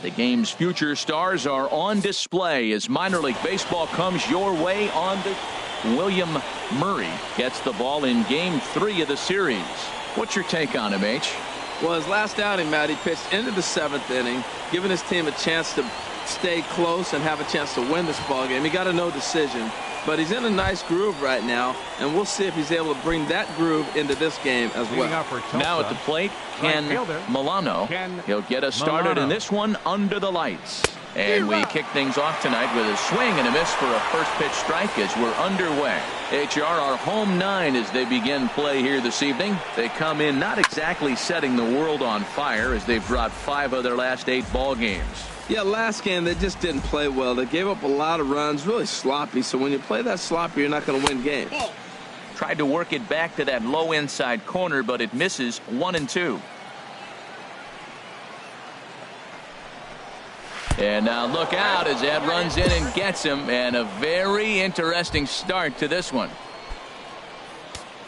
The game's future stars are on display as minor league baseball comes your way on the William Murray gets the ball in game 3 of the series. What's your take on him, H? Well, his last outing, Matt, he pitched into the 7th inning, giving his team a chance to stay close and have a chance to win this ball game. He got a no decision, but he's in a nice groove right now, and we'll see if he's able to bring that groove into this game as well. Now at the plate, Ken Milano. He'll get us started in this one under the lights. And we kick things off tonight with a swing and a miss for a first pitch strike as we're underway. HR, our home 9 as they begin play here this evening. They come in not exactly setting the world on fire as they've dropped 5 of their last 8 ball games. Yeah, last game they just didn't play well. They gave up a lot of runs, really sloppy. So when you play that sloppy, you're not going to win games. Tried to work it back to that low inside corner, but it misses 1-2. And now look out as that runs in and gets him, and a very interesting start to this one.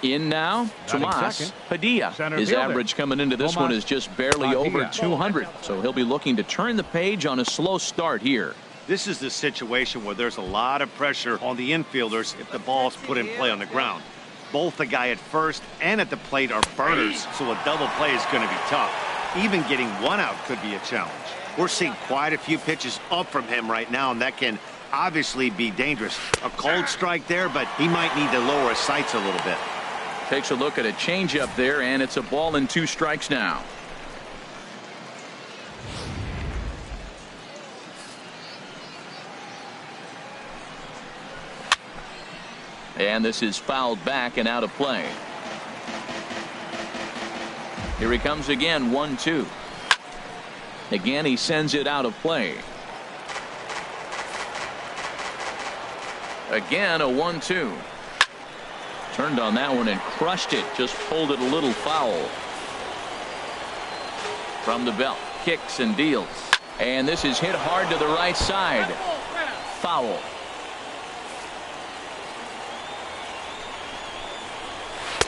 In now, Tomas Padilla. His average coming into this one is just barely over 200, so he'll be looking to turn the page on a slow start here. This is the situation where there's a lot of pressure on the infielders if the ball's put in play on the ground. Both the guy at first and at the plate are burners, so a double play is going to be tough. Even getting one out could be a challenge. We're seeing quite a few pitches up from him right now, and that can obviously be dangerous. A cold strike there, but he might need to lower his sights a little bit. Takes a look at a changeup there, and it's a ball and 2 strikes now. And this is fouled back and out of play. Here he comes again, 1-2. Again, he sends it out of play. Again, a 1-2. Turned on that one and crushed it. Just pulled it a little foul. From the belt, kicks and deals. And this is hit hard to the right side. Foul.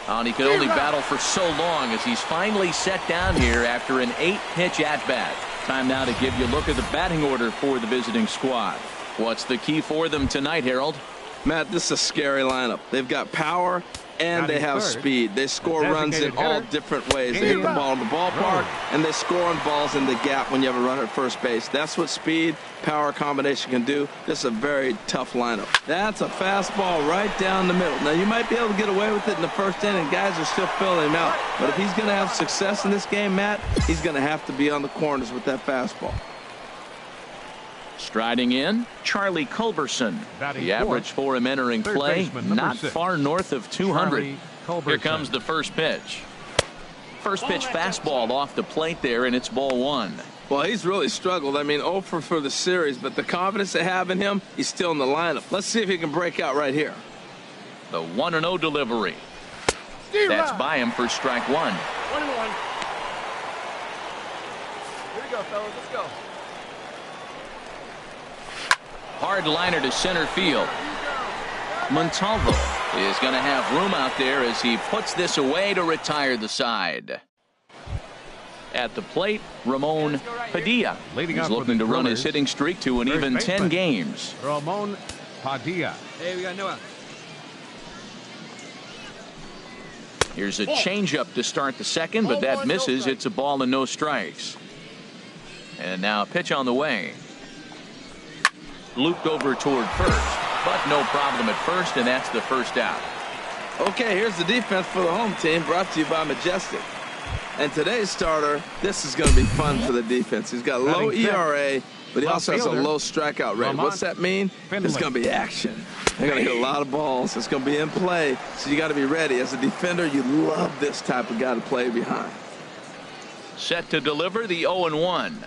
And he could only battle for so long as he's finally set down here after an 8-pitch at-bat. Time now to give you a look at the batting order for the visiting squad. What's the key for them tonight, Harold? Matt, this is a scary lineup. They've got power and they have speed. They score runs in all different ways. They hit the ball in the ballpark and they score on balls in the gap when you have a runner at first base. That's what speed, power combination can do. This is a very tough lineup. That's a fastball right down the middle. Now, you might be able to get away with it in the first inning. Guys are still filling him out. But if he's going to have success in this game, Matt, he's going to have to be on the corners with that fastball. Striding in, Charlie Culberson. The average for him entering play, not far north of 200. Here comes the first pitch. First pitch fastball off the plate there, and it's ball 1. Well, he's really struggled. I mean, 0 for the series, but the confidence they have in him, he's still in the lineup. Let's see if he can break out right here. The 1-0 delivery. That's by him for strike 1. 1-1. Here we go, fellas. Let's go. Hard liner to center field. Montalvo is going to have room out there as he puts this away to retire the side. At the plate, Ramon Padilla is looking to run his hitting streak to an even 10 games. Ramon Padilla. Hey, we got no out. Here's a changeup to start the second, but that misses. It's a ball and no strikes. And now a pitch on the way. Looped over toward first, but no problem at first, and that's the first out. Okay, here's the defense for the home team, brought to you by Majestic. And today's starter, this is going to be fun for the defense. He's got low ERA, but he also has a low strikeout rate. What's that mean? It's going to be action. They're going to hit a lot of balls. It's going to be in play, so you got to be ready. As a defender, you love this type of guy to play behind. Set to deliver the 0-1.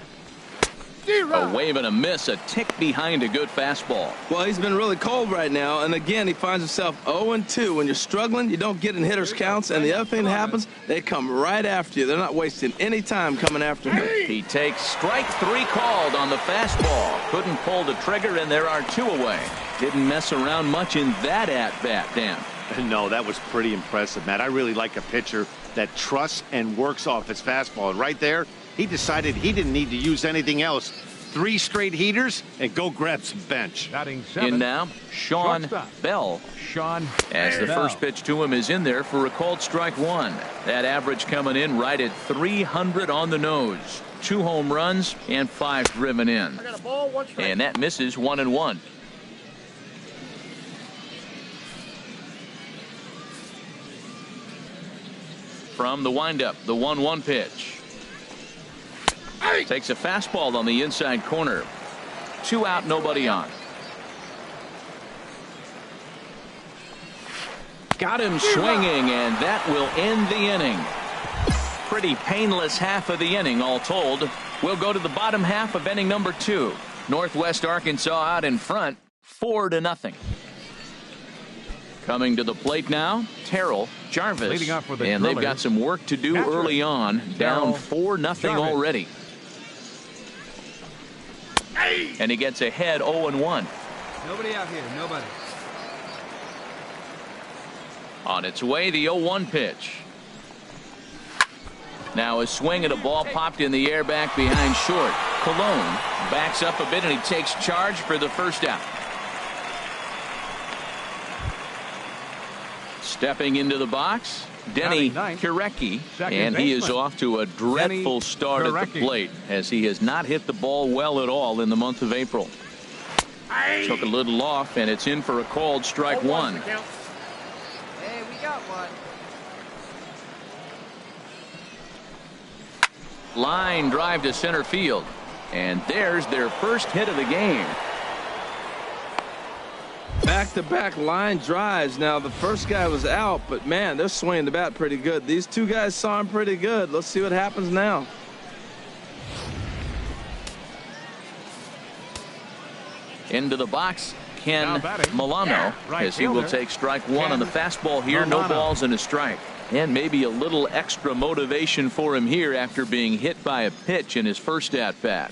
A wave and a miss, a tick behind a good fastball. Well, he's been really cold right now, and again, he finds himself 0-2. When you're struggling, you don't get in hitters' counts, and the other thing that happens, they come right after you. They're not wasting any time coming after him. He takes strike 3 called on the fastball. Couldn't pull the trigger, and there are 2 away. Didn't mess around much in that at-bat, Dan. No, that was pretty impressive, Matt. I really like a pitcher that trusts and works off his fastball. And right there, he decided he didn't need to use anything else 3 straight heaters and go grab some bench. Batting 7. In now, Sean Shortstop. Bell. Sean As the Bell. first pitch to him is in there for a called strike one. That average coming in right at 300 on the nose. 2 home runs and 5 driven in. I got a ball, 1 strike. And that misses 1-1. From the windup, the 1-1 pitch. Takes a fastball on the inside corner. 2 out, nobody on. Got him swinging, and that will end the inning. Pretty painless half of the inning, all told. We'll go to the bottom half of inning number 2. Northwest Arkansas out in front, 4-0. Coming to the plate now, Terrell Jarvis. Leading off for the and they've Drillers, got some work to do catcher, early on, down Terrell 4-0 Jarvis. already. And he gets ahead 0-1. Nobody out here, nobody. On its way, the 0-1 pitch. Now a swing at a ball popped in the air back behind short. Cologne backs up a bit and he takes charge for the first out. Stepping into the box, Denny Kurecki, and he is off to a dreadful start at the plate as he has not hit the ball well at all in the month of April. Took a little off and it's in for a called strike one. Hey, we got one. Line drive to center field, and there's their first hit of the game. Back-to-back line drives. Now, the first guy was out, but, man, they're swinging the bat pretty good. These 2 guys saw him pretty good. Let's see what happens now. Into the box, Ken Now batting, Milano, right as he will fielder, take strike one Ken on the fastball here. No Milano. balls and a strike. And maybe a little extra motivation for him here after being hit by a pitch in his first at-bat.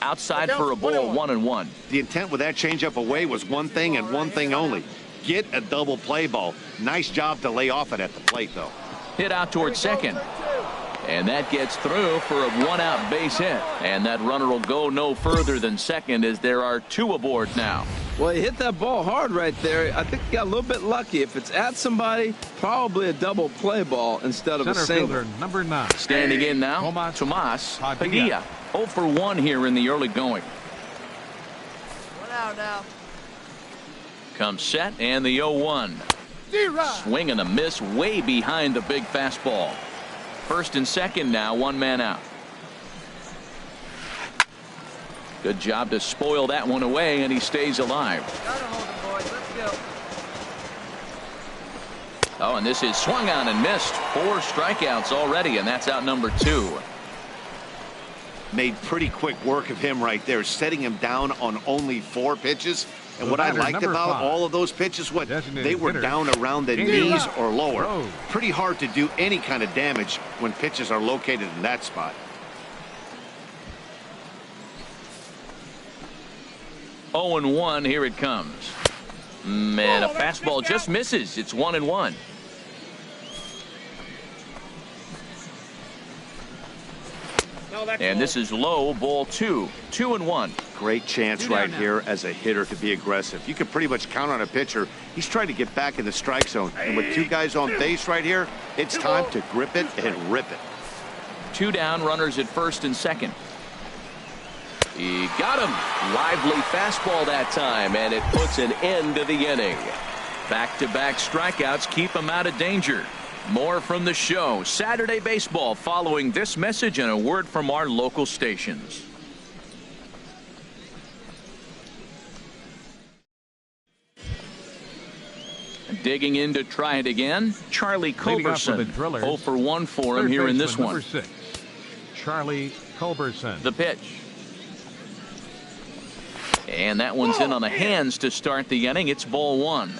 Outside for a ball, 1-1. The intent with that changeup away was one thing and one thing only. Get a double play ball. Nice job to lay off it at the plate, though. Hit out towards second. And that gets through for a 1-out base hit. And that runner will go no further than second as there are 2 aboard now. Well, he hit that ball hard right there. I think he got a little bit lucky. If it's at somebody, probably a double play ball instead of Center a single. fielder number 9. Standing in now, Tomas Padilla. 0 for 1 here in the early going. 1 out now. Comes set and the 0-1. Swing and a miss way behind the big fastball. First and second now, 1 man out. Good job to spoil that one away, and he stays alive. Gotta hold him, boys. Let's go. Oh, and this is swung on and missed. 4 strikeouts already, and that's out number 2. Made pretty quick work of him right there, setting him down on only 4 pitches. And what I liked about all of those pitches, they were down around the knees or lower. Pretty hard to do any kind of damage when pitches are located in that spot. 0-1, here it comes. Man, a fastball just misses. It's 1-1. And this is low, ball 2. 2-1. Great chance right here as a hitter to be aggressive. You can pretty much count on a pitcher. He's trying to get back in the strike zone. And with 2 guys on base right here, it's time to grip it and rip it. 2 down, runners at first and second. He got him. Lively fastball that time, and it puts an end to the inning. Back-to-back strikeouts keep him out of danger. More from the show. Saturday Baseball following this message and a word from our local stations. Digging in to try it again, Charlie Culberson. 0 for 1 for him here in this one. Number 6, Charlie Culberson. The pitch. And that one's in on the hands to start the inning. It's ball 1. Here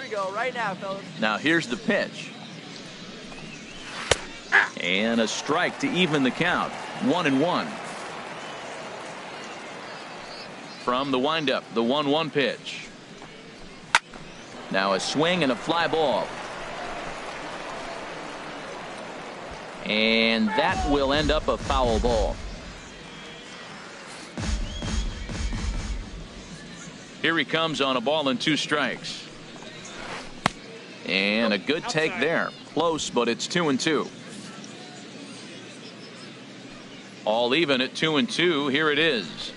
we go, right now, fellas. Now here's the pitch. And a strike to even the count. 1-1. From the windup, the 1-1 pitch. Now a swing and a fly ball. And that will end up a foul ball. Here he comes on a ball and 2 strikes. And a good take there. Close, but it's 2-2. All even at 2-2. Here it is.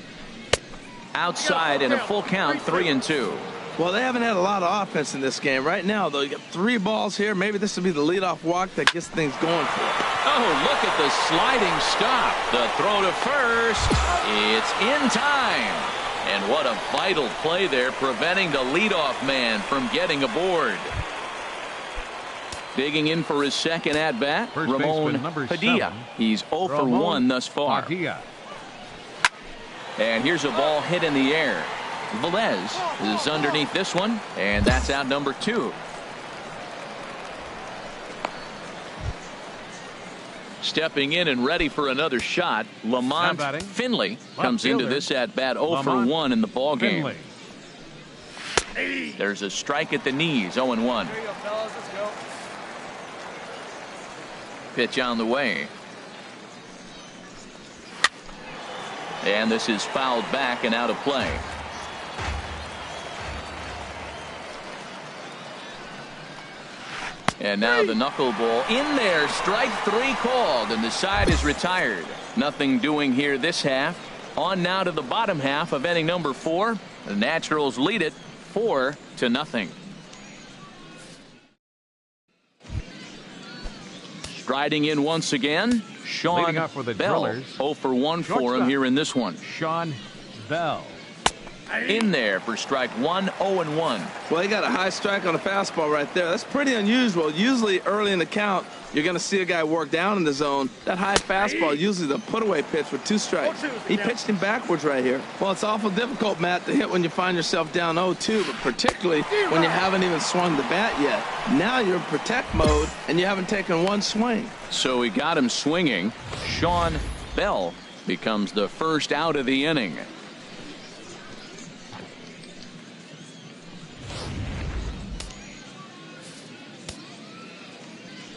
Outside in a full count, 3-2. Well, they haven't had a lot of offense in this game. Right now, though, you got 3 balls here. Maybe this will be the leadoff walk that gets things going for them. Oh, look at the sliding stop. The throw to first. It's in time. And what a vital play there, preventing the leadoff man from getting aboard. Digging in for his second at-bat, Ramon Padilla. He's 0 for 1 thus far. Padilla. And here's a ball hit in the air. Velez is underneath this one, and that's out number 2. Stepping in and ready for another shot, Lamont Finley comes into this at-bat 0 for 1 in the ballgame. There's a strike at the knees, 0-1. There you go, fellas. Let's go. Pitch on the way. And this is fouled back and out of play. And now the knuckleball in there. Strike 3 called, and the side is retired. Nothing doing here this half. On now to the bottom half of inning number 4. The Naturals lead it 4-0. Striding in once again, Sean Bell. 0 for 1 for him here in this one. Sean Bell. In there for strike 1, 0-1. Well, he got a high strike on a fastball right there. That's pretty unusual. Usually early in the count, you're going to see a guy work down in the zone. That high fastball, usually the put-away pitch with 2 strikes. He pitched him backwards right here. Well, it's awful difficult, Matt, to hit when you find yourself down 0-2, but particularly when you haven't even swung the bat yet. Now you're in protect mode, and you haven't taken 1 swing. So he got him swinging. Sean Bell becomes the first out of the inning.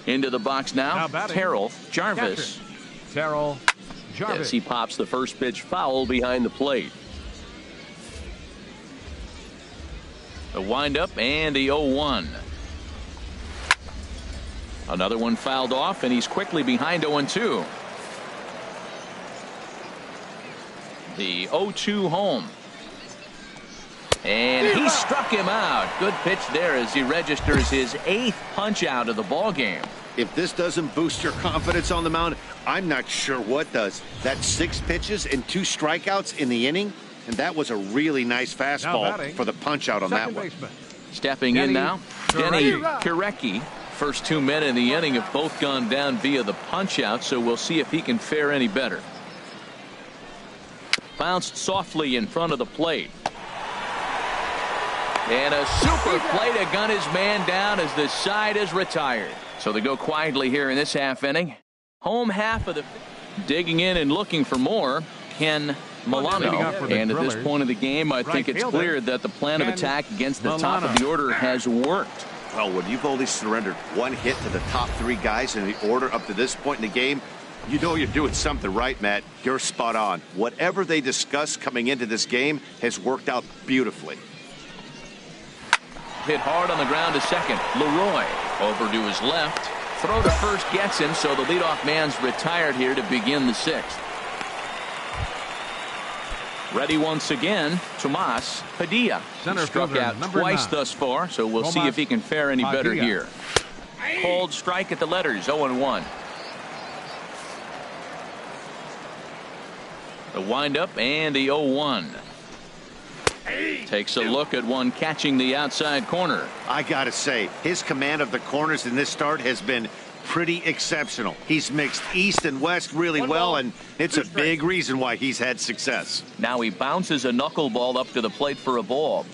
Into the box now Terrell Jarvis. Terrell Jarvis. As he pops the first pitch foul behind the plate. The windup and the 0-1. Another one fouled off, and he's quickly behind 0-2. The 0-2 home. And he struck him out. Good pitch there as he registers his 8th punch out of the ball game. If this doesn't boost your confidence on the mound, I'm not sure what does. That's 6 pitches and 2 strikeouts in the inning, and that was a really nice fastball for the punch out on that one. Stepping in now, Denny Kirecki. First 2 men in the inning have both gone down via the punch out, so we'll see if he can fare any better. Bounced softly in front of the plate. And a super play to gun his man down as the side is retired. So they go quietly here in this half inning. Home half of the digging in and looking for more. Ken Milano. And at this point of the game, I think it's clear that the plan of attack against the top of the order has worked. Well, when you've only surrendered 1 hit to the top 3 guys in the order up to this point in the game, you know you're doing something right, Matt. You're spot on. Whatever they discussed coming into this game has worked out beautifully. Hit hard on the ground to second. Leroy over to his left. Throw to first gets him, so the leadoff man's retired here to begin the 6th. Ready once again, Tomas Padilla. Struck out twice thus far, so we'll see if he can fare any better here. Cold strike at the letters, 0-1. The windup and the 0-1. Takes a look at one catching the outside corner. I gotta say, his command of the corners in this start has been pretty exceptional. He's mixed east and west really well, and it's a big reason why he's had success. Now he bounces a knuckleball up to the plate for a ball.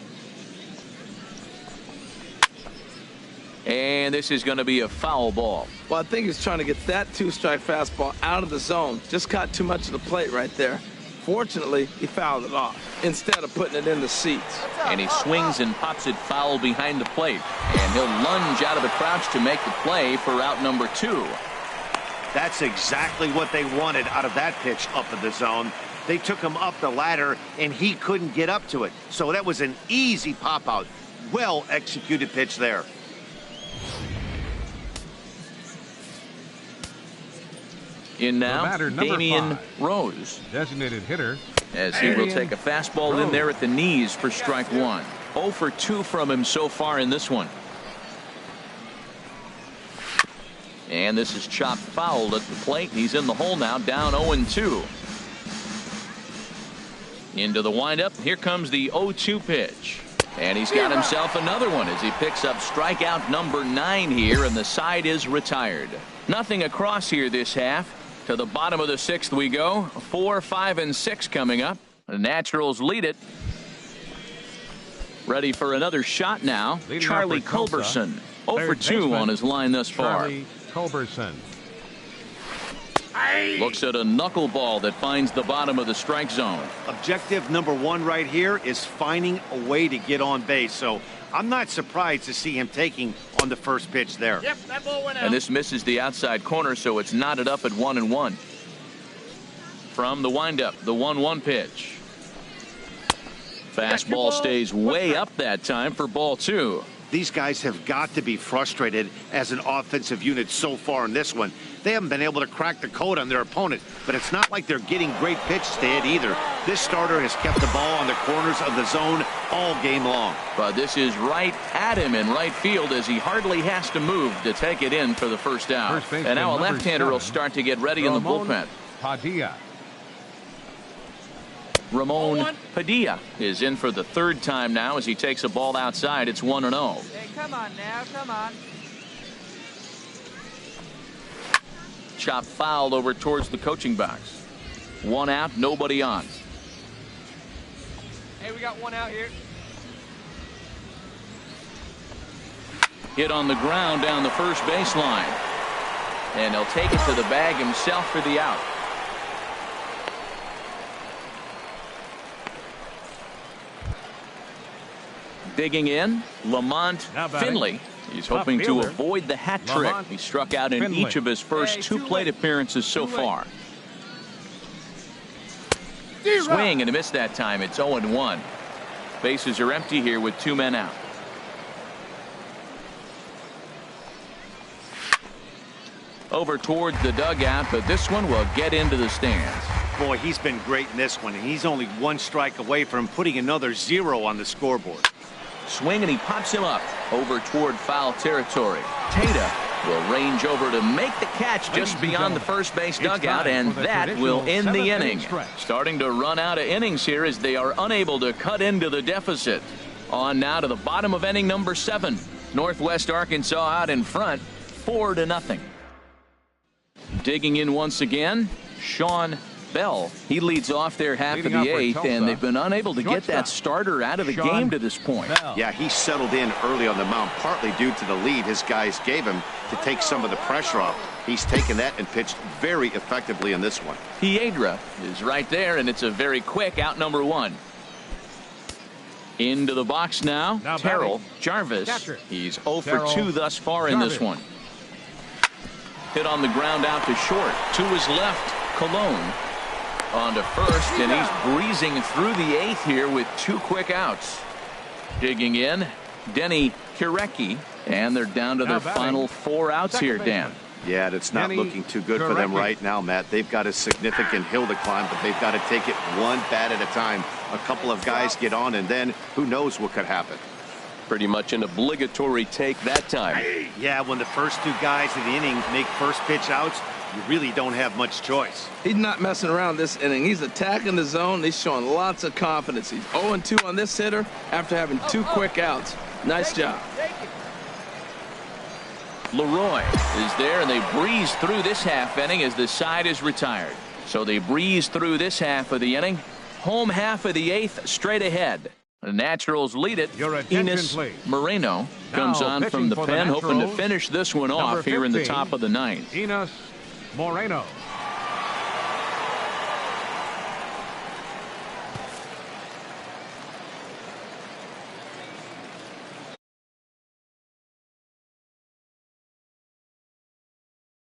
And this is going to be a foul ball. Well, I think he's trying to get that 2-strike fastball out of the zone. Just caught too much of the plate right there. Fortunately, he fouled it off instead of putting it in the seats. And he swings and pops it foul behind the plate. And he'll lunge out of the crouch to make the play for out number 2. That's exactly what they wanted out of that pitch up in the zone. They took him up the ladder, and he couldn't get up to it. So that was an easy pop-out. Well-executed pitch there. In now, Damian 5, Rose. designated hitter. As he will take a fastball in there at the knees for strike one. 0 for 2 from him so far in this one. And this is chopped fouled at the plate. He's in the hole now, down 0-2. Into the windup. Here comes the 0-2 pitch. And he's got himself another one as he picks up strikeout number 9 here, and the side is retired. Nothing across here this half. To the bottom of the 6th we go. 4, 5, and 6 coming up. The Naturals lead it. Ready for another shot now. Charlie Culberson. 0 for 2 on his line thus far. Charlie Culberson. Looks at a knuckleball that finds the bottom of the strike zone. Objective number 1 right here is finding a way to get on base. So I'm not surprised to see him taking on the first pitch there. Yep, that ball went out. And this misses the outside corner, so it's knotted up at 1-1. From the windup, the 1-1 pitch. Fastball stays way up that time for ball 2. These guys have got to be frustrated as an offensive unit so far in this one. They haven't been able to crack the code on their opponent, but it's not like they're getting great pitches to hit either. This starter has kept the ball on the corners of the zone all game long. But this is right at him in right field as he hardly has to move to take it in for the first out. And now a left-hander will start to get ready in the bullpen. Padilla. Ramon Padilla is in for the 3rd time now as he takes a ball outside. It's 1-0. Hey, come on now, come on. Chop fouled over towards the coaching box. 1 out, nobody on. Hey, we got 1 out here. Hit on the ground down the first baseline. And he'll take it to the bag himself for the out. Digging in, Lamont Finley. He's hoping to avoid the hat trick. He struck out in each of his first 2 plate appearances so far. Swing and a miss that time. It's 0-1. Bases are empty here with 2 men out. Over towards the dugout, but this one will get into the stands. Boy, he's been great in this one, and he's only 1 strike away from putting another 0 on the scoreboard. Swing and he pops him up over toward foul territory. Tata will range over to make the catch just beyond the first base dugout, and that will end the inning. Starting to run out of innings here as they are unable to cut into the deficit. On now to the bottom of inning number 7. Northwest Arkansas out in front, 4-0. Digging in once again, Sean Bell. He leads off their half of the 8th, and they've been unable to get that starter out of the game to this point. Yeah, he settled in early on the mound, partly due to the lead his guys gave him to take some of the pressure off. He's taken that and pitched very effectively in this one. Piedra is right there, and it's a very quick out number 1. Into the box now Terrell Jarvis. He's 0 for 2 thus far in this one. Hit on the ground out to short. To his left, Cologne. On to first, and he's breezing through the 8th here with 2 quick outs. Digging in, Denny Kirecki, and they're down to their final 4 outs here, Dan. Yeah, it's not looking too good for them right now, Matt. They've got a significant hill to climb, but they've got to take it 1 bat at a time. A couple of guys get on, and then who knows what could happen. Pretty much an obligatory take that time. Yeah, when the first 2 guys in the inning make first pitch outs, you really don't have much choice. He's not messing around this inning. He's attacking the zone. He's showing lots of confidence. He's 0-2 on this hitter after having 2 quick outs. Nice job. Leroy is there, and they breeze through this half inning as the side is retired. So they breeze through this half of the inning. Home half of the 8th straight ahead. The Naturals lead it. Enos Moreno comes on from the pen, hoping to finish this one off here in the top of the 9th. Enos Moreno.